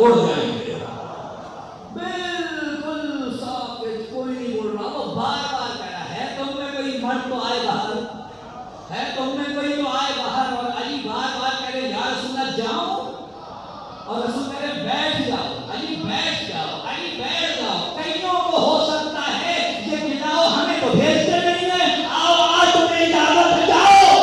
اڑ جائیں گے. بالکل ساکت, کوئی نہیں بول رہا. وہ بار بار کہہ رہا ہے تم میں کوئی مرد تو آئے باہر, ہے تم میں کوئی تو آئے باہر. اور علی بار بار کہہ رہے یا رسول اللہ جاؤ, اور رسول کہہ رہے بیٹھ جاؤ. علی بیٹھ جاؤ, علی بیٹھ جاؤ. کئیوں کو ہو سکتا ہے یہ کہلاؤ ہمیں تو بھیجتے نہیں ہیں, آؤ آج تمہیں اجازت ہے جاؤ.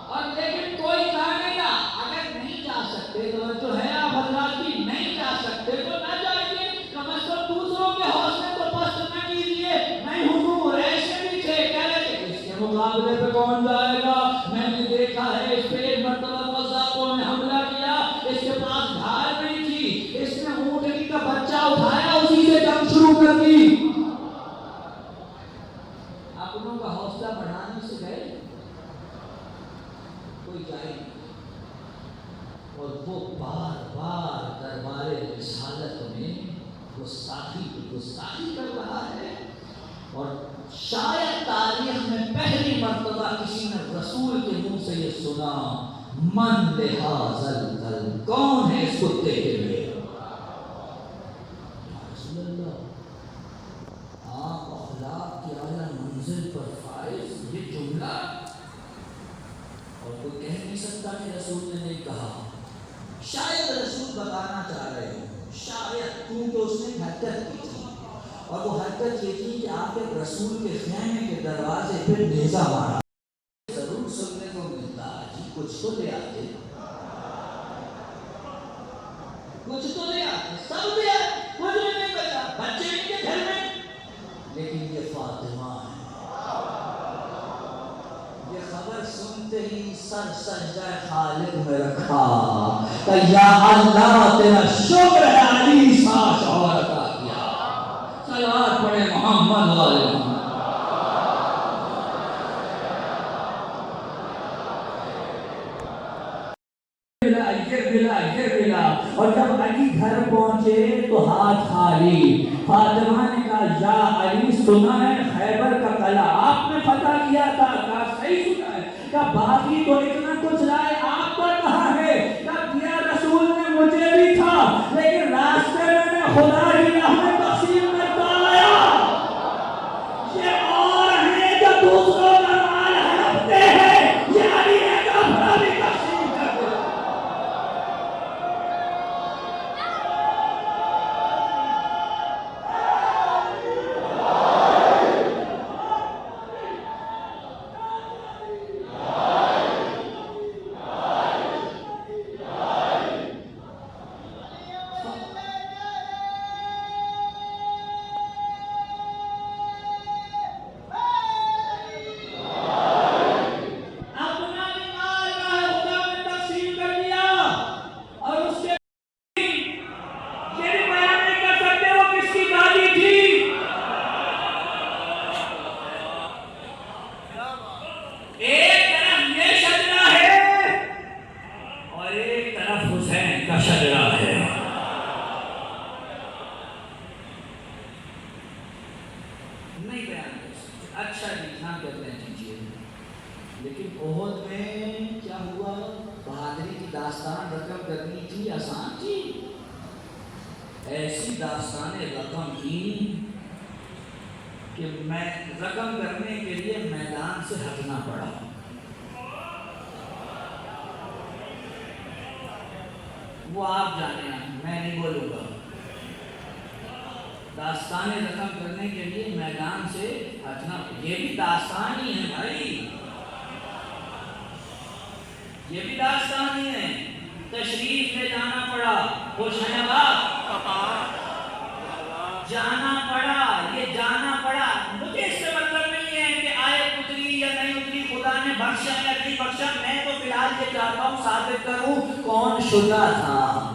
اور لیکن کوئی جانے گا, اگر نہیں جا سکتے تو جو ہے آپ حضرات کی نہیں جا سکتے تو نہ جائیے, کم از کم دوسروں کے حوصلے کو پست نہ کیجیے. نہیں حضور ایسے بھی تھے کہہ رہے تھے اس کے مقابلے پہ کون جائے گا. میں نے دیکھا ہے اس پہ ایک مرتبہ مذاقوں نے حملہ کیا, اس کے پاس ڈھال نہیں تھی, اس نے اونٹنی کا بچہ اٹھایا, اسی سے جنگ شروع کر دی. اپنوں کا حوصلہ بڑھانے سے گئے کوئی جائے نہیں. اور وہ بار بار دربار رسالت میں گستاخی کر رہا ہے. اور شاید تاریخ میں پہلی مرتبہ کسی نے رسول کے منہ سے یہ سنا, من لہٰذا الکلب, کون ہے اس کتے کے لیے. رسول اللہ آپ اخلاق کی اعلیٰ منزل پر فائز, یہ جملہ اور کوئی کہہ نہیں سکتا کہ رسول نے نہیں کہا. شاید رسول بتانا چاہ رہے ہوں, شاید, کیونکہ اس نے حرکت کی تھی, اور وہ حرکت یہ تھی کہ آپ ایک رسول کے خیمے کے دروازے پہ نیزہ مارا. ضرور سننے کو ملتا جی کچھ تو لے آتے, کچھ تو لے آتے, سب لے آتے, کچھ نہیں بچا, بچے ان کے گھر میں. لیکن یہ فاطمہ ہے. یہ خبر سنتے ہی سر سجدہ خالق میں رکھا کہ یا اللہ تیرا شکر ہے علی سا شوہر عطا کیا. صلوات پڑھے محمد والے محمد. یہ ملا. اور جب علی گھر پہنچے تو ہاتھ خالی. فاطمہ نے کہا یا علی سنا ہے خیبر کا قلعہ آپ نے فتح کیا تھا, کہا صحیح سنا ہے, کہا باقی تو اتنا کچھ لائے آپ پر کہاں ہے, کہا دیا رسول نے مجھے بھی تھا لیکن راستے میں نے خدا کی راہ میں تقسیم کرتا آیا. یہ اور ہیں جو دوسروں کا مال ہڑپتے ہیں, یہ علی ہے جو اپنا بھی تقسیم کرتے ہیں. اچھا جی ہاں کرتے ہیں. لیکن احد میں کیا ہوا, بہادری کی داستان رقم کرنی تھی, آسان تھی. ایسی داستانیں رقم کی کہ میں رقم کرنے کے لیے میدان سے ہٹنا پڑا. وہ آپ جانے, میں نہیں بولوں گا. داستانیں رقم کرنے کے لیے میدان سے ہٹنا, یہ بھی داستان ہی ہے بھائی, یہ بھی داستان ہی ہے. تشریف لے جانا پڑا, خوش ہیں آپ, جانا پڑا, یہ جانا پڑا. مجھے اس سے مطلب نہیں ہے کہ آئے اتری یا نہیں اتری, خدا نے بخشا یا نہیں بخشا. میں تو فی الحال یہ چاہتا ہوں ثابت کروں کون شجاع تھا.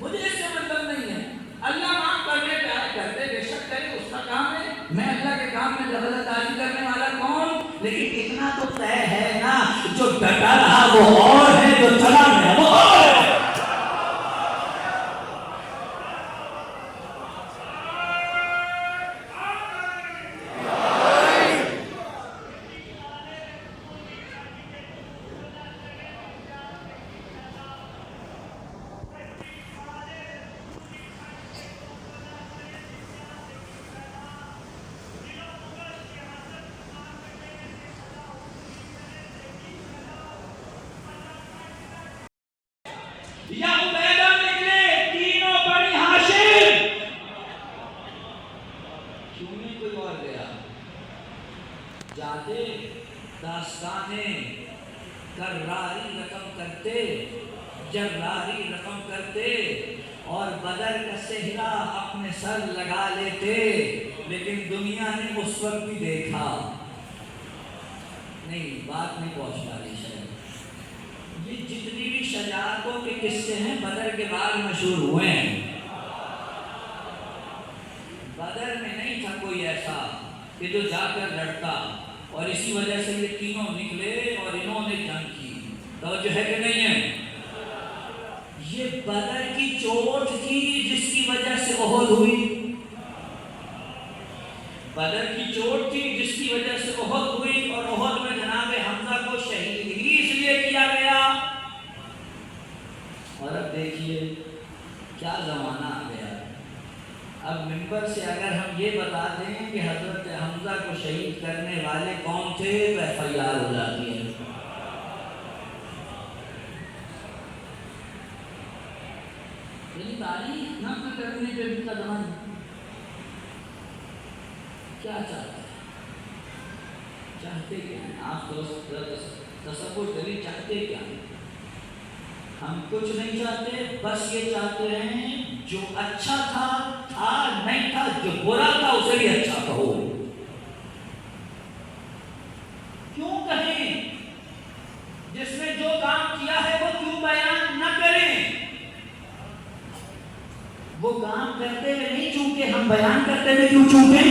مجھے اس سے مطلب نہیں ہے. اللہ معاف کرنے پیار کرتے, بے شک کرے, اس کا کام ہے. میں اللہ کے کام میں دخل اندازی کرنے والا کون. لیکن اتنا تو طے ہے نا, جو ڈٹا رہا وہ اور ہے, جو چلا گیا وہ اور ہے. یا عبیدہ نکلے، تینوں بنی ہاشم. کیوں نہیں کوئی اور گیا؟ جاتے داستانیں کراری رقم کرتے، جراری رقم کرتے، اور بدر کا صحرا اپنے سر لگا لیتے. لیکن دنیا نے اس وقت بھی دیکھا نہیں، بات نہیں پہنچ پا رہی شاید. یہ جتنی بھی شجاعتوں کے قصے ہیں بدر کے بعد مشہور ہوئے ہیں. بدر میں نہیں تھا کوئی ایسا کہ جو جا کر لڑتا، اور اسی وجہ سے یہ تینوں نکلے اور انہوں نے جنگ کی. توجہ ہے کہ نہیں ہے؟ یہ بدر کی چوٹ تھی جس کی وجہ سے احد ہوئی. بدر کی چوٹ تھی جس کی وجہ سے احد ہوئی، اور احد میں جناب حمزہ کو شہید ہی اس لیے کیا گیا. اور اب دیکھیے کیا زمانہ آ گیا. اب منبر سے اگر ہم یہ بتا دیں کہ حضرت حمزہ کو شہید کرنے والے کون تھے تو ایف آئی آر ہو جاتی ہے. تاریخ نقل کرنے پہ بھی قدم. کیا چاہتے ہیں؟ چاہتے کیا ہیں؟ آپ تصور کریں، چاہتے کیا ہیں؟ ہم کچھ نہیں چاہتے، بس یہ چاہتے ہیں جو اچھا تھا نہیں تھا، جو برا تھا اسے بھی اچھا کہو. کیوں کہیں؟ جس نے جو کام کیا ہے وہ کیوں بیان نہ کریں؟ وہ کام کرتے ہوئے نہیں چونکے، ہم بیان کرتے ہوئے کیوں چونکے؟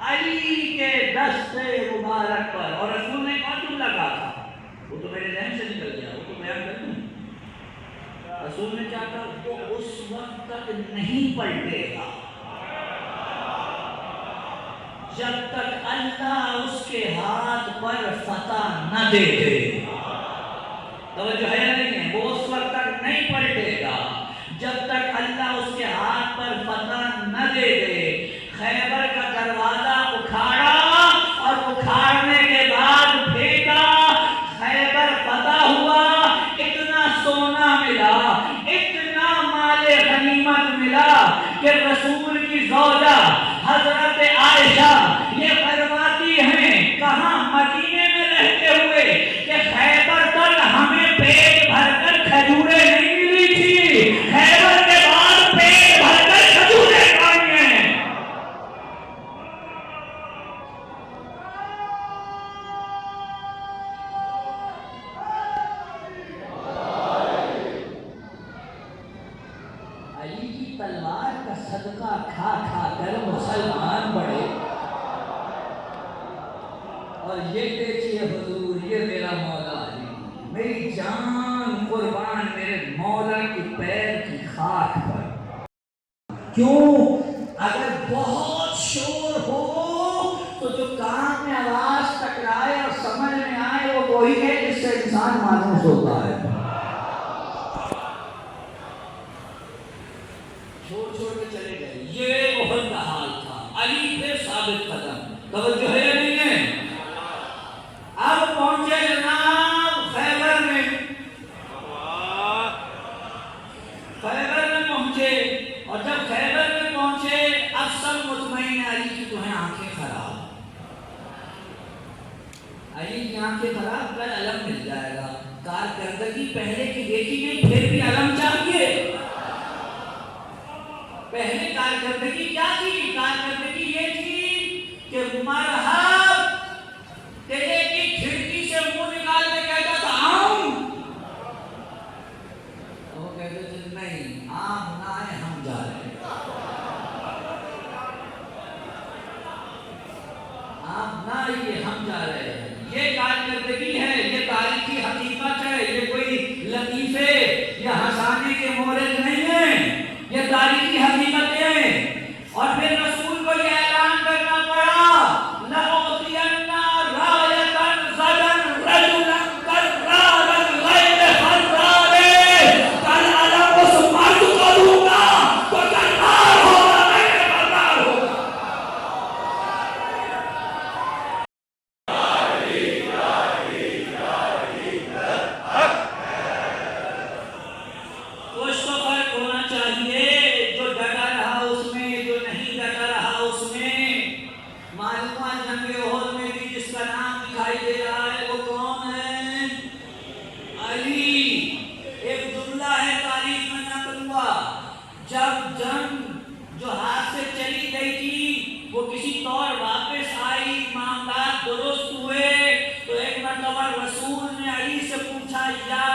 علی کے دست مبارک پر، اور رسول نے کون جملہ کہا تھا؟ وہ تو میرے ذہن سے نکل گیا، وہ تو بیان کر دوں. رسول نے کیا کہا؟ وہ اس وقت تک نہیں پلٹے گا جب تک اللہ اس کے ہاتھ پر فتح نہ دے دے. توجہ ہے یا نہیں ہے؟ وہ اس وقت تک نہیں پلٹے گا جب تک اللہ اس کے ہاتھ پر فتح نہ دے دے. خیبر کا دروازہ اکھاڑا، اور اکھاڑنے کے بعد پھینکا. خیبر فتح ہوا، اتنا سونا ملا، اتنا مال غنیمت ملا کہ رسول کی زوجہ حضرت عائشہ یہ فرماتی ہیں کہاں مدینے میں رہتے ہوئے کہ خیبر تک ہمیں پیٹ بھر کر کھجوریں نہیں ملی تھی، خیبر کے بعد پیٹ بھر کر کھجوریں کھائی ہیں. علی کی تلوار کا صدقہ کھا کھا کر مسلمان بڑے. اور یہ دیکھیے حضور، یہ میرا مولا علی، میری جان قربان میرے مولا کی پیر کی خاک پر. کیوں؟ اگر بہت شور ہو تو جو کان میں آواز ٹکرائے اور سمجھ میں آئے وہ وہی ہے جس سے انسان مانوس ہوتا ہے. چھوڑ چھوڑ کے چلے گئے. یہ احد کا حال تھا. علی پہ ثابت قدم. توجہ ہے یا نہیں ہے؟ اب پہنچے جناب خیبر میں. خیبر میں پہنچے، اور جب خیبر میں پہنچے اب سب مطمئن علی کی تو ہیں آنکھیں خراب. علی کی آنکھیں خراب، کل علم مل جائے گا. کارکردگی پہلے کی دیکھی نہیں، پھر بھی علم چاہیے. پہلے کارکردگی کیا تھی؟ کارکردگی یہ تھی کہ مرحب تیرے کی کھڑکی سے منہ نکال کے کہتا تھا آؤں. وہ کہتے تھے نہیں، آپ نہ آئے، ہم جا رہے ہیں. آپ نہ آئیے، ہم جا رہے ہیں. یہ کارکردگی ہے، یہ تاریخی حقیقت ہے. یہ کوئی لطیفے یا ہنسانے کے مورد نہیں ہے، یہ تاریخی حقیقتیں ہیں. اور پھر رسول کو یہ اعلان کرنا پڑا لَأُعْطِيَنَّ رَایَةً غَدًا رَجُلًا كَرَّارًا غَيْرَ خَرَّارٍ. کل علم اس مرد کو دوں گا تو کرار ہوگا، غیر کرار ہوگا. وہ کسی طور واپس آئی، معاملات درست ہوئے، تو ایک مرتبہ رسول نے علی سے پوچھا یا